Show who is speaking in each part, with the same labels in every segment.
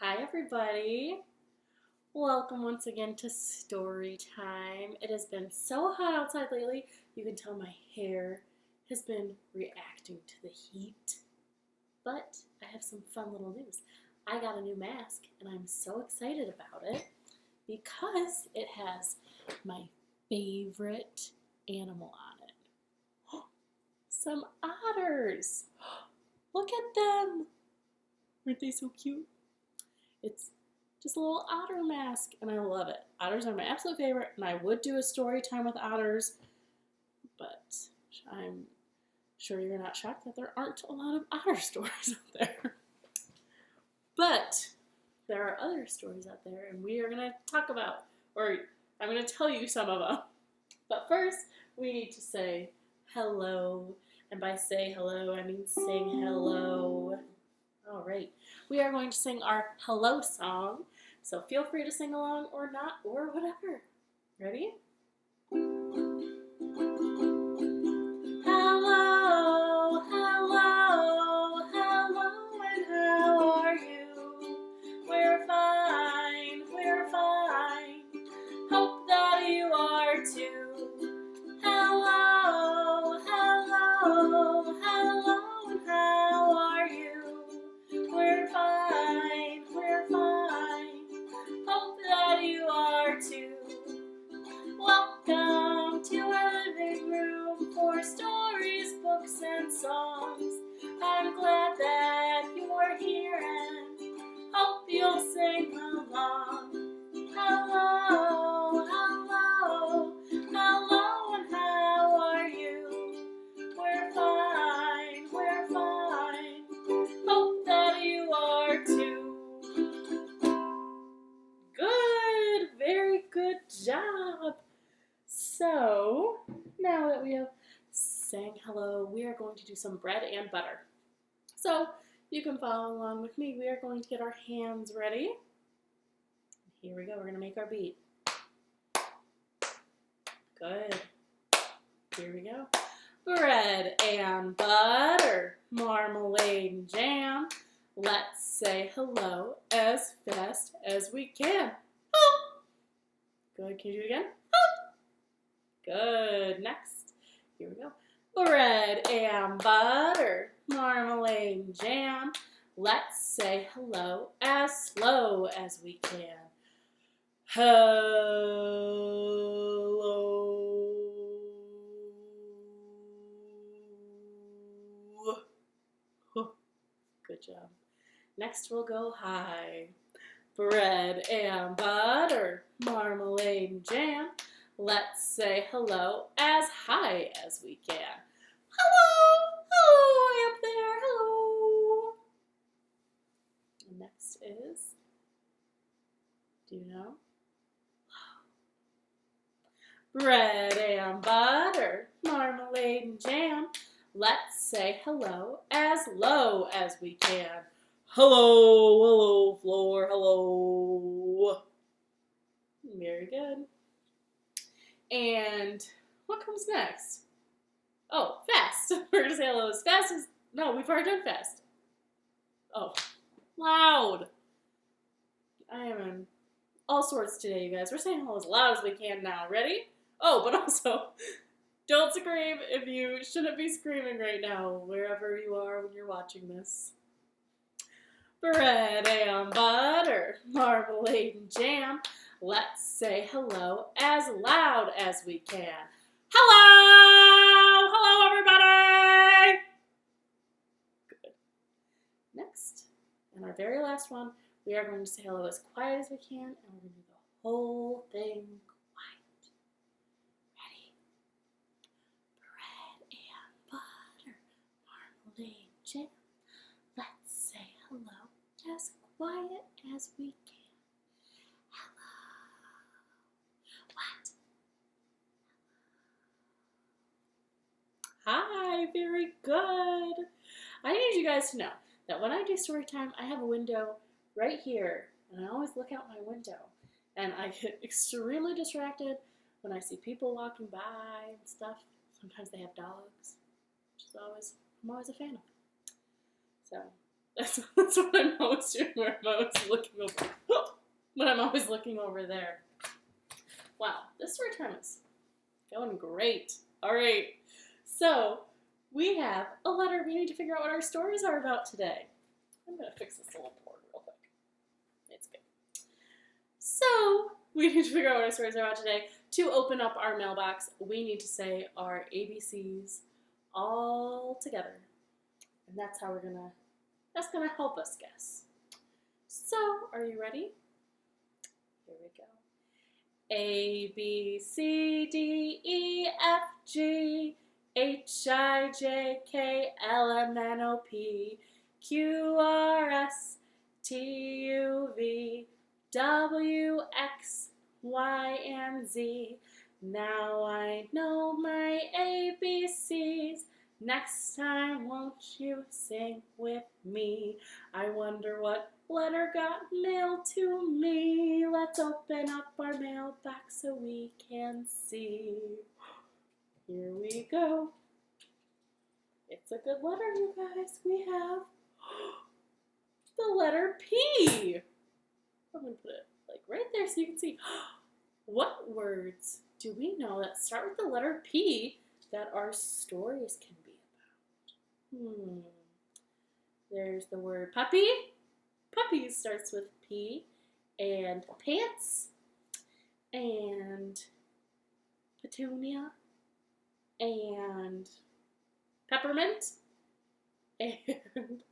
Speaker 1: Hi everybody! Welcome once again to story time. It has been so hot outside lately, you can tell my hair has been reacting to the heat. But I have some fun little news. I got a new mask and I'm so excited about it because it has my favorite animal on it. Some otters! Look at them! Aren't they so cute? It's just a little otter mask, and I love it. Otters are my absolute favorite, and I would do a story time with otters, but I'm sure you're not shocked that there aren't a lot of otter stories out there. But there are other stories out there, and we are going to talk about, or I'm going to tell you some of them. But first, we need to say hello, and by say hello, I mean sing hello. All right, we are going to sing our hello song, so feel free to sing along or not, or whatever. Ready? Hello, hello, hello, and how are you? We're fine, hope that you are too. Hello, hello, hello, and how are you? We're fine, hope that you are too. Welcome to our living room for stories, books, and songs. I'm glad that you are here and hope you'll sing along. Hello, hello, hello, and how are you? We're fine, hope that you are too. Good, very good job. So, now that we have sang hello, we are going to do some bread and butter. So, you can follow along with me. We are going to get our hands ready. Here we go, we're going to make our beat. Good. Here we go. Bread and butter, marmalade and jam. Let's say hello as fast as we can. Oh. Good, can you do it again? Oh. Good, next. Here we go. Bread and butter, marmalade and jam. Let's say hello as slow as we can. Hello. Good job. Next we'll go high. Bread and butter, marmalade and jam. Let's say hello as high as we can. Hello, hello, up there, hello. And next is, do you know? Bread and butter, marmalade and jam. Let's say hello as low as we can. Hello, hello, floor, hello. Very good. And what comes next? Oh, fast. We're going to say hello as fast as... No, we've already done fast. Oh, loud. I am in all sorts today, you guys. We're saying hello as loud as we can now. Ready? Oh, but also, don't scream if you shouldn't be screaming right now, wherever you are when you're watching this. Bread and butter, marmalade and jam. Let's say hello as loud as we can. Hello! Hello, everybody! Good. Next, and our very last one, we are going to say hello as quiet as we can, and we're going to do the whole thing quiet. Ready? Bread and butter, marmalade and jam. Let's say hello as quiet as we can. Hi, very good. I need you guys to know that when I do story time, I have a window right here, and I always look out my window, and I get extremely distracted when I see people walking by and stuff. Sometimes they have dogs, which is I'm always a fan of. So That's what I'm always doing, where I'm always looking over. But I'm always looking over there. Wow, this story time is going great. All right, so we have a letter. We need to figure out what our stories are about today. I'm going to fix this little board real quick. It's good. So we need to figure out what our stories are about today. To open up our mailbox, we need to say our ABCs all together. And that's how that's going to help us guess. So, are you ready? Here we go. A, B, C, D, E, F, G, H, I, J, K, L, M, N, O, P, Q, R, S, T, U, V, W, X, Y, and Z. Now I know my ABCs. Next time, won't you sing with me? I wonder what letter got mailed to me. Let's open up our mailbox so we can see. Here we go. It's a good letter, you guys. We have the letter P. I'm going to put it like right there so you can see. What words do we know that start with the letter P that our stories can be about? There's the word puppy. Puppy starts with P, and pants, and petunia, and peppermint, and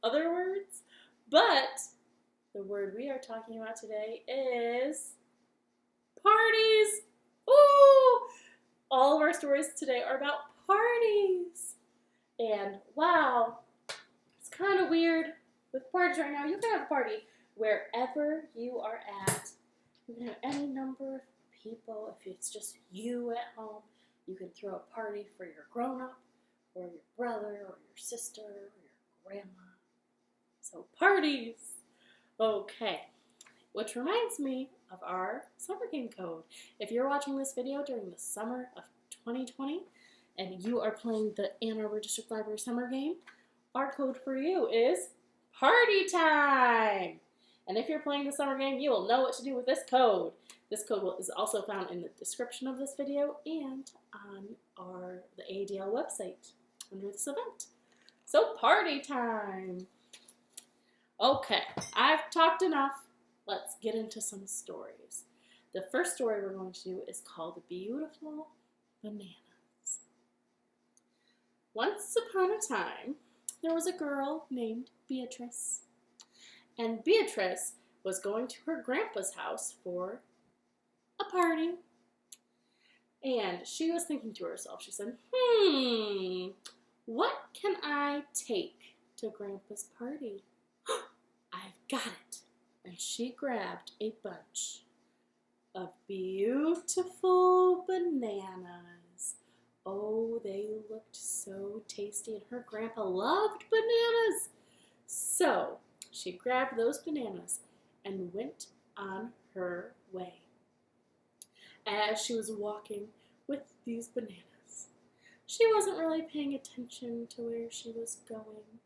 Speaker 1: other words. But the word we are talking about today is parties. Ooh! All of our stories today are about parties. And wow, it's kind of weird with parties right now. You can have a party wherever you are at. You can have any number of people. If it's just you at home, you can throw a party for your grown-up, or your brother, or your sister, or your grandma. So parties. Okay, which reminds me of our summer game code. If you're watching this video during the summer of 2020 and you are playing the Ann Arbor District Library summer game, our code for you is Party Time. And if you're playing the summer game, you will know what to do with this code. This code is also found in the description of this video and on the ADL website under this event. So party time. Okay, I've talked enough. Let's get into some stories. The first story we're going to do is called Beautiful Bananas. Once upon a time, there was a girl named Beatrice. And Beatrice was going to her grandpa's house for a party. And she was thinking to herself, she said, what can I take to grandpa's party? I've got it. And she grabbed a bunch of beautiful bananas. Oh, they looked so tasty, and her grandpa loved bananas. So she grabbed those bananas and went on her way. As she was walking with these bananas, she wasn't really paying attention to where she was going,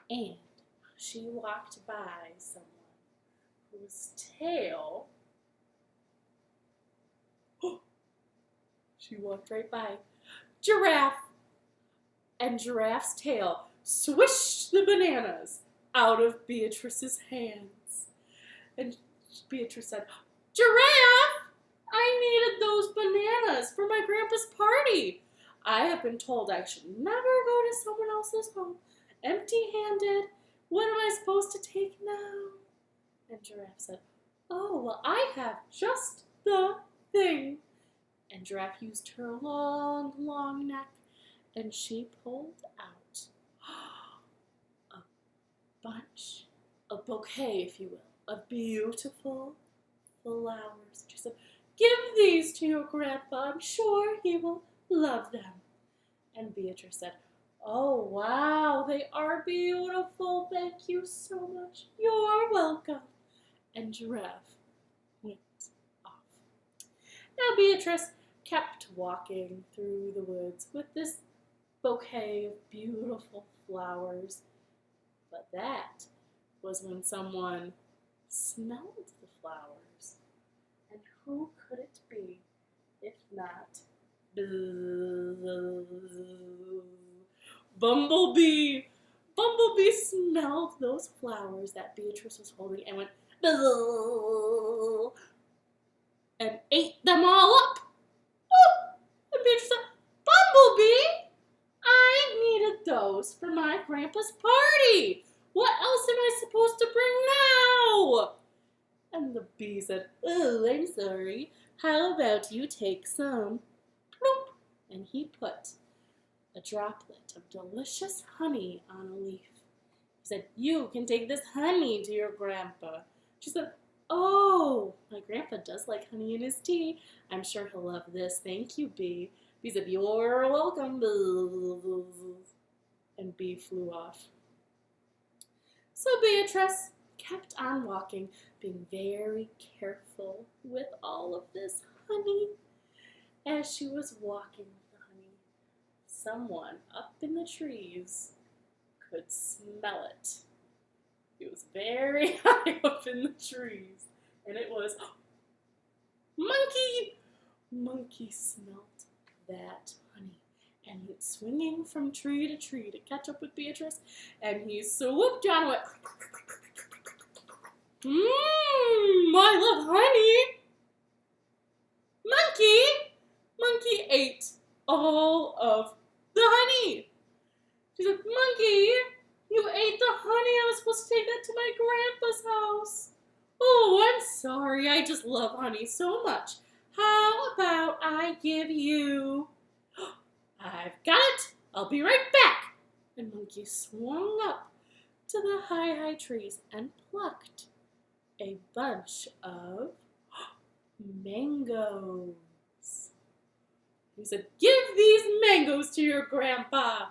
Speaker 1: and she walked by someone whose tail, she walked right by Giraffe, and Giraffe's tail swished the bananas out of Beatrice's hands. And Beatrice said, Giraffe, I needed those bananas for my grandpa's party. I have been told I should never go to someone else's home empty-handed. What am I supposed to take now? And Giraffe said, oh, well, I have just the thing. And Giraffe used her long, long neck, and she pulled out a bouquet, if you will, of beautiful flowers. She said, give these to your grandpa. I'm sure he will love them. And Beatrice said, oh, wow, they are beautiful. Thank you so much. You're welcome. And Giraffe went off. Now Beatrice kept walking through the woods with this bouquet of beautiful flowers. But that was when someone smelled the flowers. And who could it be if not Bumblebee? Bumblebee smelled those flowers that Beatrice was holding and went and ate them all up. Oh, and Beatrice said, Bumblebee, I needed those for my grandpa's party. What else am I supposed to bring now? And the bee said, oh, I'm sorry. How about you take some? Plop. And he put a droplet of delicious honey on a leaf. He said, you can take this honey to your grandpa. She said, oh, my grandpa does like honey in his tea. I'm sure he'll love this. Thank you, bee. Bee said, you're welcome. And bee flew off. So Beatrice kept on walking, being very careful with all of this honey. As she was walking with the honey, someone up in the trees could smell it. It was very high up in the trees, and it was Monkey! Monkey smelt that honey and went swinging from tree to tree to catch up with Beatrice, and he swooped down and went, I love honey. Monkey ate all of the honey. She said, Monkey, you ate the honey. I was supposed to take that to my grandpa's house. Oh, I'm sorry. I just love honey so much. How about I give you... I've got it. I'll be right back. And Monkey swung up to the high trees and plucked a bunch of mangoes. He said, give these mangoes to your grandpa.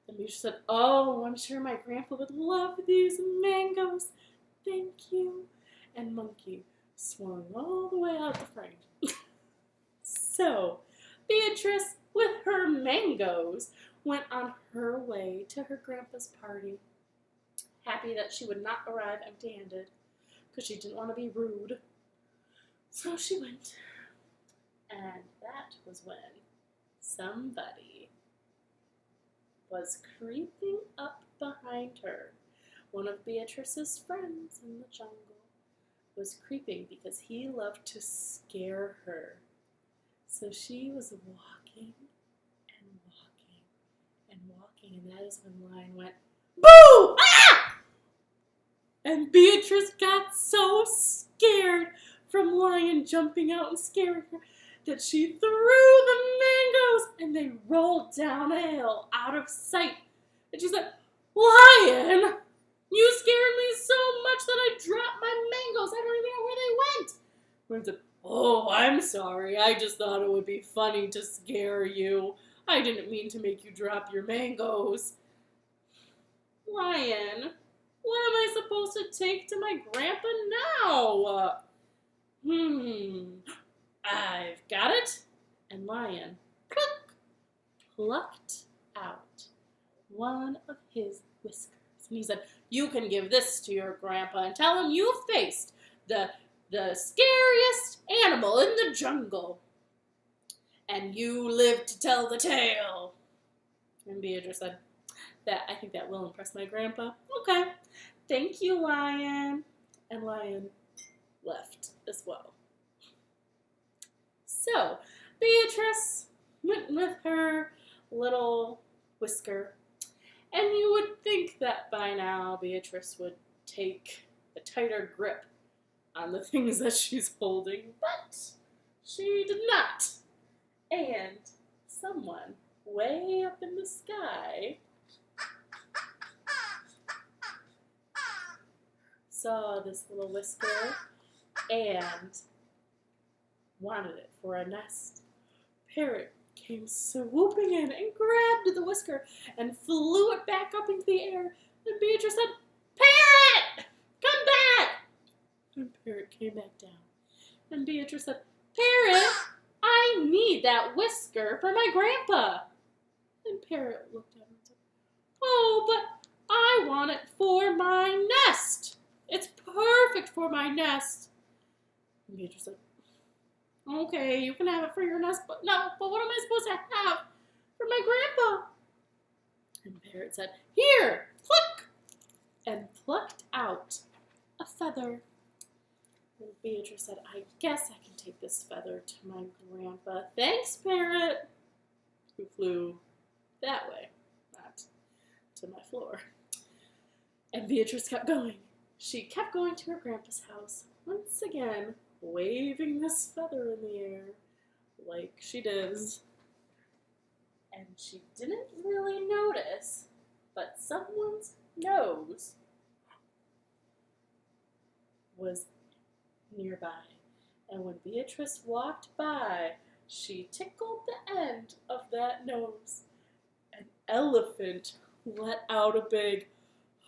Speaker 1: And Beatrice said, oh, I'm sure my grandpa would love these mangoes. Thank you. And Monkey swung all the way out the frame. So Beatrice, with her mangoes, went on her way to her grandpa's party, happy that she would not arrive empty-handed, because she didn't want to be rude. So she went, and that was when somebody was creeping up behind her. One of Beatrice's friends in the jungle was creeping because he loved to scare her. So she was walking and walking and walking, and that is when Lion went, boo! Ah! And Beatrice got so scared from Lion jumping out and scaring her that she threw the mangoes and they rolled down a hill out of sight. And she said, Lion, you scared me so much that I dropped my mangoes. I don't even know where they went. Lion said, oh, I'm sorry. I just thought it would be funny to scare you. I didn't mean to make you drop your mangoes. Lion, what am I supposed to take to my grandpa now? I've got it. And Lion plucked out one of his whiskers. And he said, you can give this to your grandpa and tell him you faced the scariest animal in the jungle. And you live to tell the tale. And Beatrice said, I think that will impress my grandpa. Okay. Thank you, Lion. And Lion left as well. So, Beatrice went with her little whisker. And you would think that by now Beatrice would take a tighter grip on the things that she's holding, but she did not. And someone way up in the sky saw this little whisker and wanted it for a nest. Parrot came swooping in and grabbed the whisker and flew it back up into the air. And Beatrice said, Parrot, come back! And Parrot came back down. And Beatrice said, Parrot, I need that whisker for my grandpa. And Parrot looked at her and said, oh, but I want it for my nest. It's perfect for my nest. And Beatrice said, okay, you can have it for your nest, but what am I supposed to have for my grandpa? And Parrot said, here, pluck, and plucked out a feather. And Beatrice said, I guess I can take this feather to my grandpa. Thanks, Parrot. Who flew that way, not to my floor. And Beatrice kept going. She kept going to her grandpa's house, once again, waving this feather in the air like she does. And she didn't really notice, but someone's nose was nearby. And when Beatrice walked by, she tickled the end of that nose. An elephant let out a big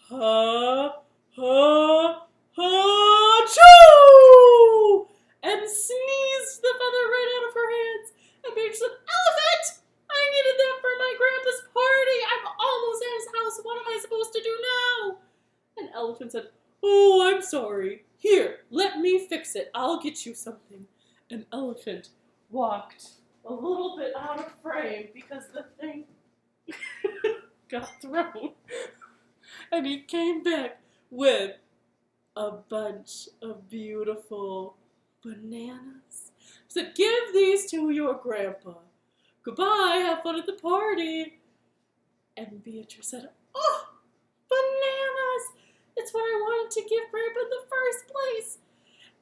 Speaker 1: ha, ha, ha, choo! And sneezed the feather right out of her hands. And Beatrice said, elephant! I needed that for my grandpa's party. I'm almost at his house. What am I supposed to do now? And Elephant said, oh, I'm sorry. Here, let me fix it. I'll get you something. And Elephant walked a little bit out of frame because the thing got thrown. And he came back with a bunch of beautiful bananas. He said, give these to your grandpa. Goodbye, have fun at the party. And Beatrice said, oh, bananas! It's what I wanted to give Grandpa in the first place.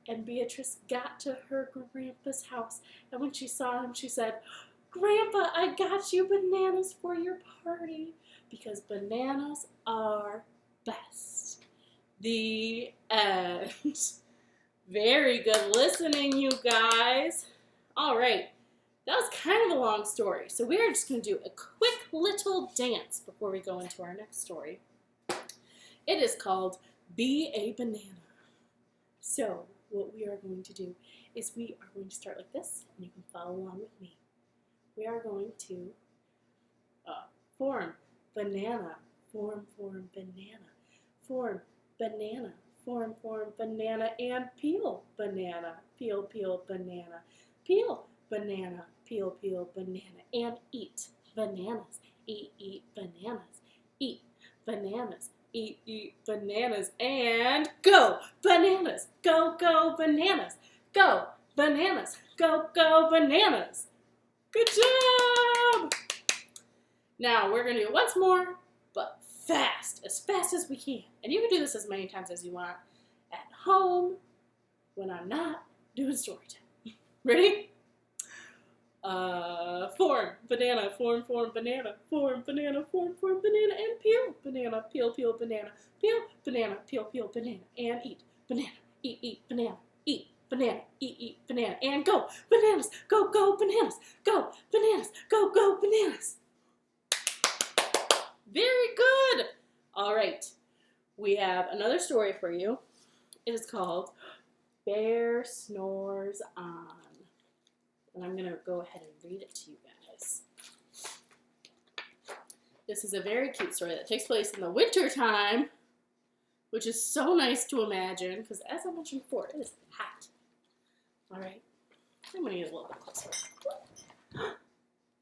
Speaker 1: And Beatrice got to her grandpa's house, and when she saw him, she said, Grandpa, I got you bananas for your party, because bananas are best. The end. Very good listening, you guys. All right. That was kind of a long story, so we are just going to do a quick little dance before we go into our next story. It is called Be a Banana. So what we are going to do is we are going to start like this, and you can follow along with me. We are going to form banana, form banana, form banana, form banana, and peel banana, peel banana, peel banana, peel banana, and eat bananas, eat bananas, eat bananas, eat bananas, and go bananas, go bananas, go bananas, go bananas. Good job! Now we're going to do it once more, but as fast as we can. And you can do this as many times as you want at home when I'm not doing story time. Ready? Form banana, form banana, form banana, form banana, and peel banana, peel banana, peel banana, peel banana, and eat banana, eat banana, eat banana, eat banana, and go bananas, go bananas, go bananas, go bananas. Very good. All right, we have another story for you. It is called Bear Snores On. And I'm going to go ahead and read it to you guys. This is a very cute story that takes place in the winter time, which is so nice to imagine, because as I mentioned before, it is hot. All right, I'm going to get a little bit closer.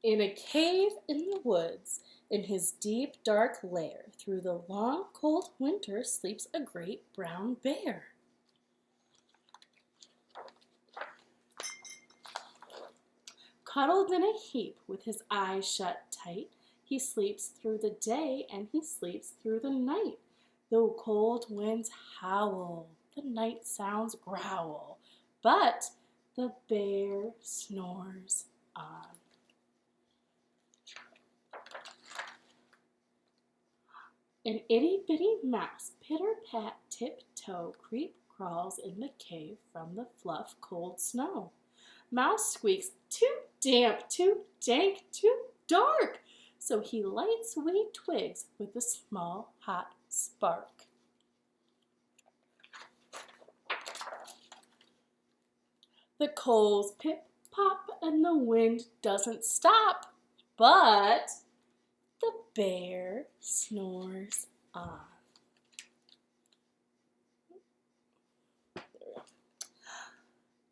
Speaker 1: In a cave in the woods, in his deep, dark lair, through the long, cold winter, sleeps a great brown bear. Cuddled in a heap with his eyes shut tight, he sleeps through the day and he sleeps through the night. Though cold winds howl, the night sounds growl, but the bear snores on. An itty-bitty mouse, pitter-pat, tip-toe, creep-crawls in the cave from the fluff, cold snow. Mouse squeaks, too damp, too dank, too dark. So he lights wee twigs with a small hot spark. The coals pip-pop and the wind doesn't stop, but the bear snores on.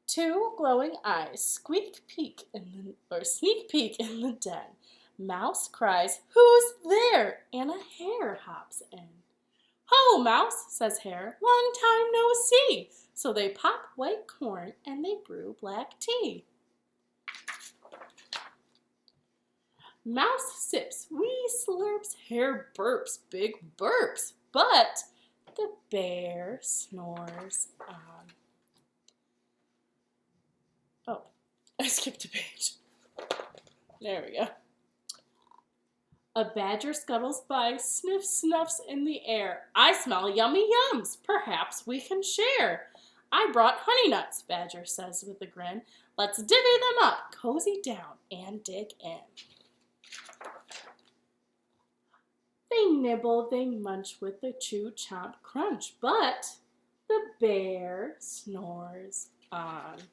Speaker 1: Two glowing eyes sneak peek in the den. Mouse cries, "Who's there?" and a hare hops in. "Ho, Mouse," says Hare, "long time no see." So they pop white corn and they brew black tea. Mouse sips, wee slurps, Hare burps, big burps, but the bear snores on. Oh, I skipped a page. There we go. A badger scuttles by, sniff snuffs in the air. "I smell yummy yums, perhaps we can share." "I brought honey nuts," Badger says with a grin. "Let's divvy them up, cozy down, and dig in." They nibble, they munch with a chew, chomp, crunch, but the bear snores on.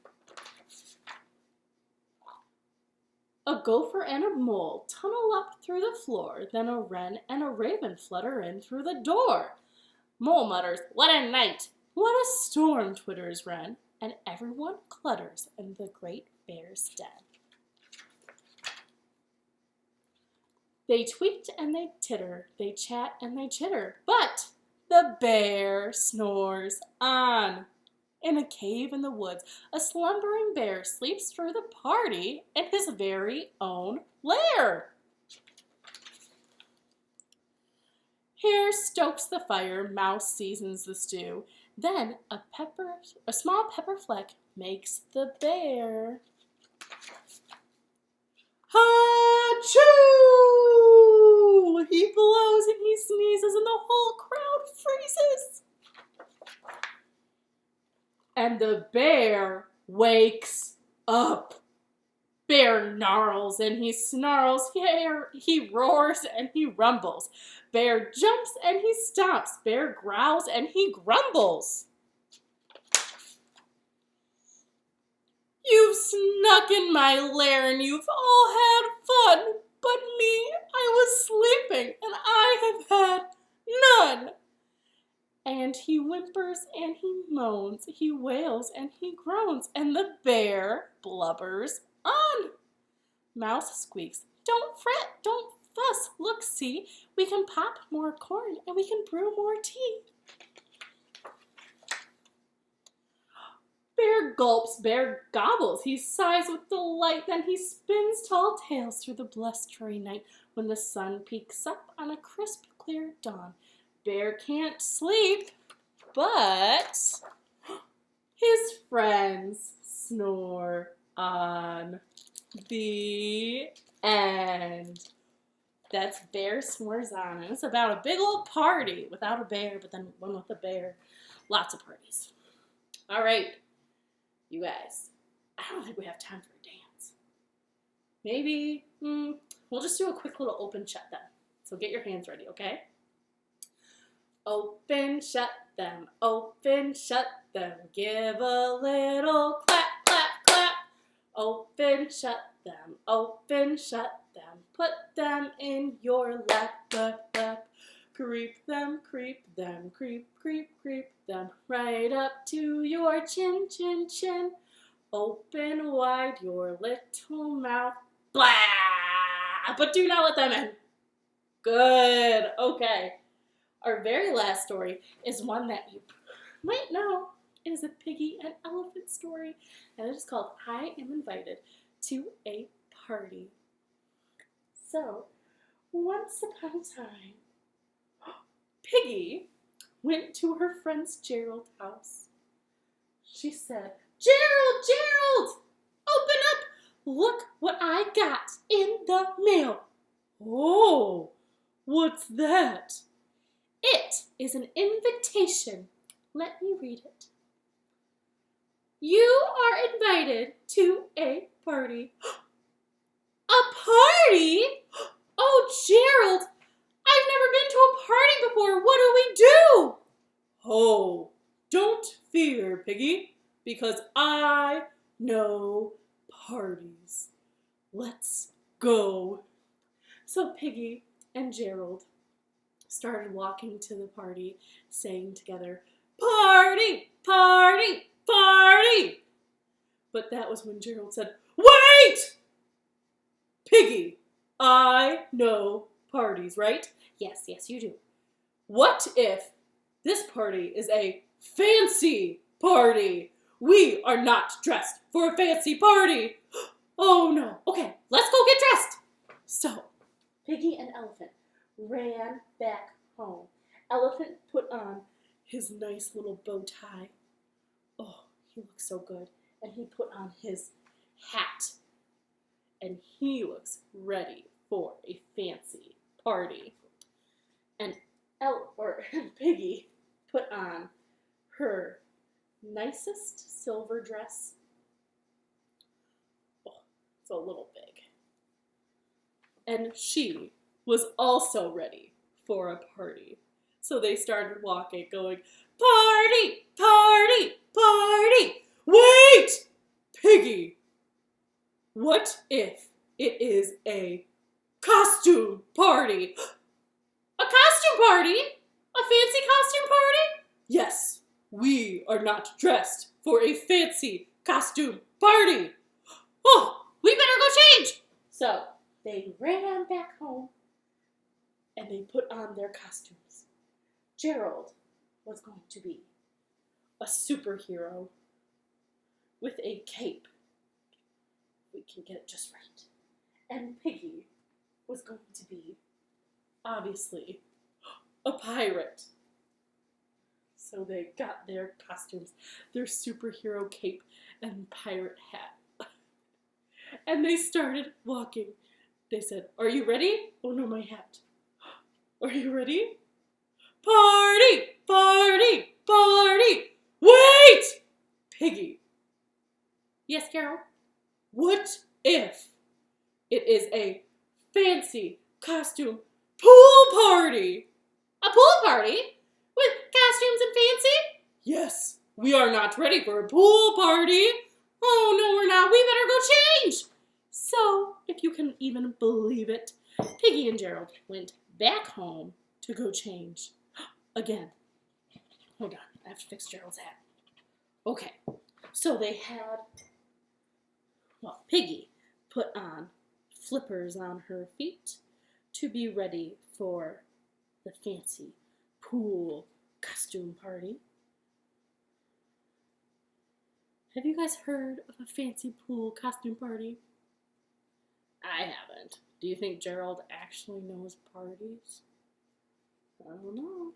Speaker 1: A gopher and a mole tunnel up through the floor, then a wren and a raven flutter in through the door. Mole mutters, "What a night! What a storm!" twitters wren, and everyone clutters in the great bear's den. They tweet and they titter, they chat and they chitter, but the bear snores on. In a cave in the woods, a slumbering bear sleeps through the party in his very own lair. Hare stokes the fire, Mouse seasons the stew. Then a small pepper fleck makes the bear. Ha-choo! He blows and he sneezes and the whole crowd freezes. And the bear wakes up. Bear gnarls and he snarls, he roars and he rumbles. Bear jumps and he stomps, bear growls and he grumbles. "You've snuck in my lair and you've all had fun, but me, I was sleeping and I have had none." And he whimpers and he moans, he wails and he groans, and the bear blubbers on. Mouse squeaks, "Don't fret, don't fuss, look, see, we can pop more corn and we can brew more tea." Bear gulps, bear gobbles, he sighs with delight, then he spins tall tales through the blustery night. When the sun peeks up on a crisp, clear dawn, Bear can't sleep, but his friends snore on. The end. That's Bear Snores On. And it's about a big old party without a bear, but then one with a bear. Lots of parties. All right, you guys. I don't think we have time for a dance. Maybe we'll just do a quick little open shut then. So get your hands ready, okay? Open, shut them, give a little clap, clap, clap. Open, shut them, put them in your lap, lap, lap. Creep them, creep, creep them, right up to your chin, chin, chin. Open wide your little mouth, blah, but do not let them in. Good, okay. Our very last story is one that you might know. It is a piggy and elephant story, and it is called "I Am Invited to a Party." So, once upon a time, Piggy went to her friend's Gerald's house. She said, "Gerald, Gerald, open up! Look what I got in the mail." "Oh, what's that?" "It is an invitation. Let me read it. You are invited to a party." "A party? Oh, Gerald, I've never been to a party before. What do we do?" "Oh, don't fear, Piggy, because I know parties. Let's go." So Piggy and Gerald started walking to the party, saying together, "Party, party, party!" But that was when Gerald said, "Wait! Piggy, I know parties, right?" "Yes, yes, you do." "What if this party is a fancy party? We are not dressed for a fancy party." "Oh no, okay, let's go get dressed." So, Piggy and Elephant ran back home. Elephant put on his nice little bow tie. Oh, he looks so good. And he put on his hat. And he looks ready for a fancy party. And Piggy put on her nicest silver dress. Oh, it's a little big. And she was also ready for a party. So they started walking, going, "Party, party, party!" "Wait, Piggy! What if it is a costume party?" "A costume party? A fancy costume party?" "Yes, we are not dressed for a fancy costume party." "Oh, we better go change." So they ran back home and they put on their costumes. Gerald was going to be a superhero with a cape. We can get it just right. And Piggy was going to be, obviously, a pirate. So they got their costumes, their superhero cape and pirate hat. And they started walking. They said, "Are you ready?" "Oh no, my hat." "Are you ready?" "Party, party, party!" "Wait, Piggy!" "Yes, Carol?" "What if it is a fancy costume pool party?" "A pool party? With costumes and fancy?" "Yes, we are not ready for a pool party." "Oh, no, we're not. We better go change." So, if you can even believe it, Piggy and Gerald went back home to go change. Again. Hold on, I have to fix Gerald's hat. Okay, so they had, Piggy put on flippers on her feet to be ready for the fancy pool costume party. Have you guys heard of a fancy pool costume party? I haven't. Do you think Gerald actually knows parties? I don't know.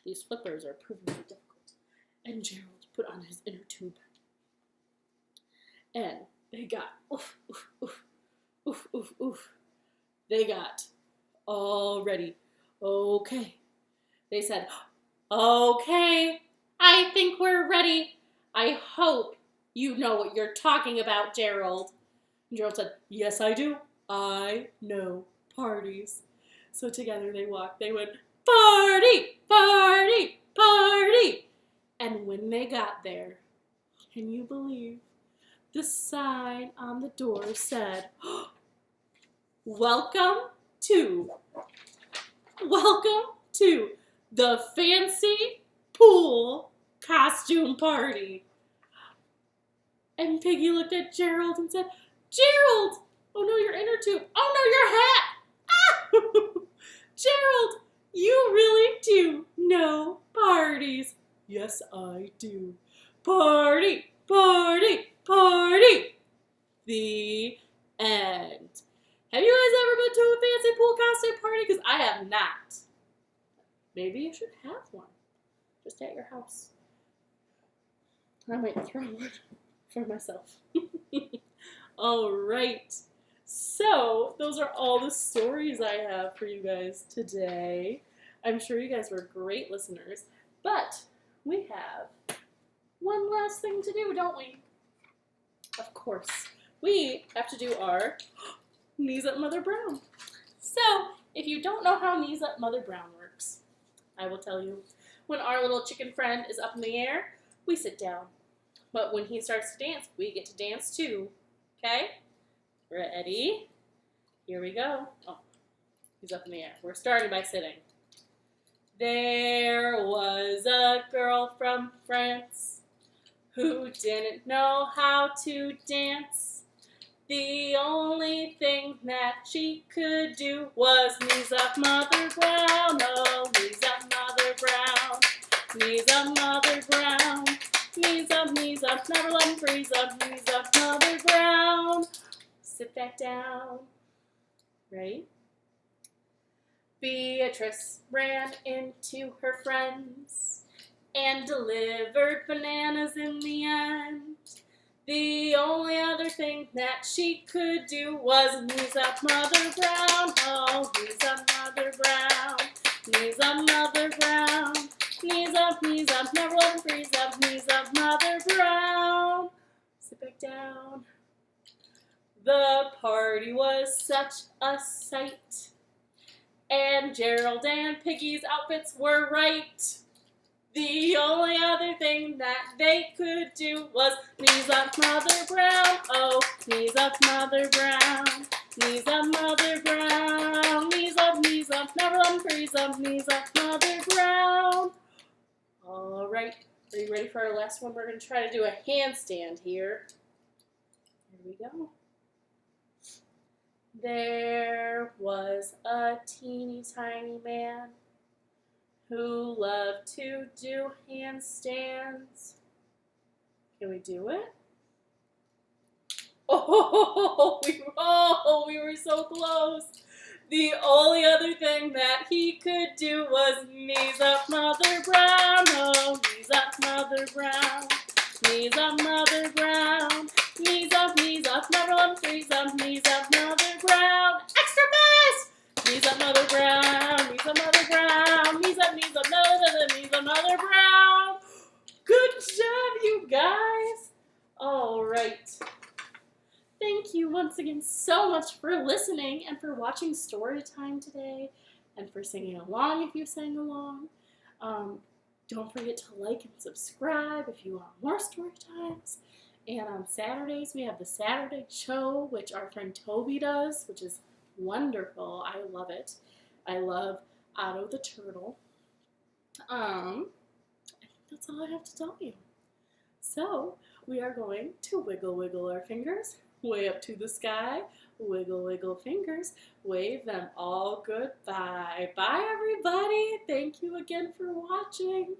Speaker 1: These flippers are proving to be difficult. And Gerald put on his inner tube. And they got, oof, oof, oof, oof, oof, oof. They got all ready. Okay. They said, "Okay, I think we're ready. I hope you know what you're talking about, Gerald." And Gerald said, "Yes, I do. I know parties." So together they walked. They went, "Party, party, party!" And when they got there, can you believe, the sign on the door said, Welcome to the fancy pool costume party." And Piggy looked at Gerald and said, "Gerald! Oh no, your inner tube. Oh no, your hat! Ah! Gerald, you really do know parties." "Yes, I do. Party, party, party." The end. Have you guys ever been to a fancy pool costume party? Because I have not. Maybe you should have one. Just at your house. I might throw one for myself. Alright. So, those are all the stories I have for you guys today. I'm sure you guys were great listeners. But we have one last thing to do, don't we? Of course. We have to do our Knees Up Mother Brown. So, if you don't know how Knees Up Mother Brown works, I will tell you. When our little chicken friend is up in the air, we sit down. But when he starts to dance, we get to dance too. Okay? Ready? Here we go. Oh, He's up in the air. We're starting by sitting. There was a girl from France who didn't know how to dance. The only thing that she could do was knees up, Mother Brown. Oh, knees up, Mother Brown. Knees up, Mother Brown. Knees up, never let him freeze up. Knees up, Mother Brown. Sit back down. Right? Beatrice ran into her friends and delivered bananas in the end. The only other thing that she could do was knees up, Mother Brown. Oh, knees up, Mother Brown. Knees up, Mother Brown. Knees up, never let them freeze up. Knees up, Mother Brown. Sit back down. The party was such a sight, and Gerald and Piggy's outfits were right. The only other thing that they could do was knees up, Mother Brown. Oh, knees up, Mother Brown. Knees up, Mother Brown. Knees up, never let them freeze up. Knees up, Mother Brown. All right, are you ready for our last one? We're going to try to do a handstand here. Here we go. There was a teeny tiny man who loved to do handstands. Can we do it? Oh, we were so close. The only other thing that he could do was knees up, Mother Brown. Oh, knees up, Mother Brown. Knees up, Mother Brown. Knees up, never let him freeze up. Knees up, Mother Brown. Extra fast! Knees up, Mother Brown. Knees up, Mother Brown. Knees up, knees up, Mother Brown. Good job, you guys. All right. Thank you once again so much for listening and for watching Storytime today and for singing along if you sang along. Don't forget to like and subscribe if you want more story times. And on Saturdays, we have the Saturday show, which our friend Toby does, which is wonderful. I love it. I love Otto the Turtle. I think that's all I have to tell you. So, we are going to wiggle, wiggle our fingers way up to the sky. Wiggle, wiggle fingers. Wave them all goodbye. Bye, everybody. Thank you again for watching.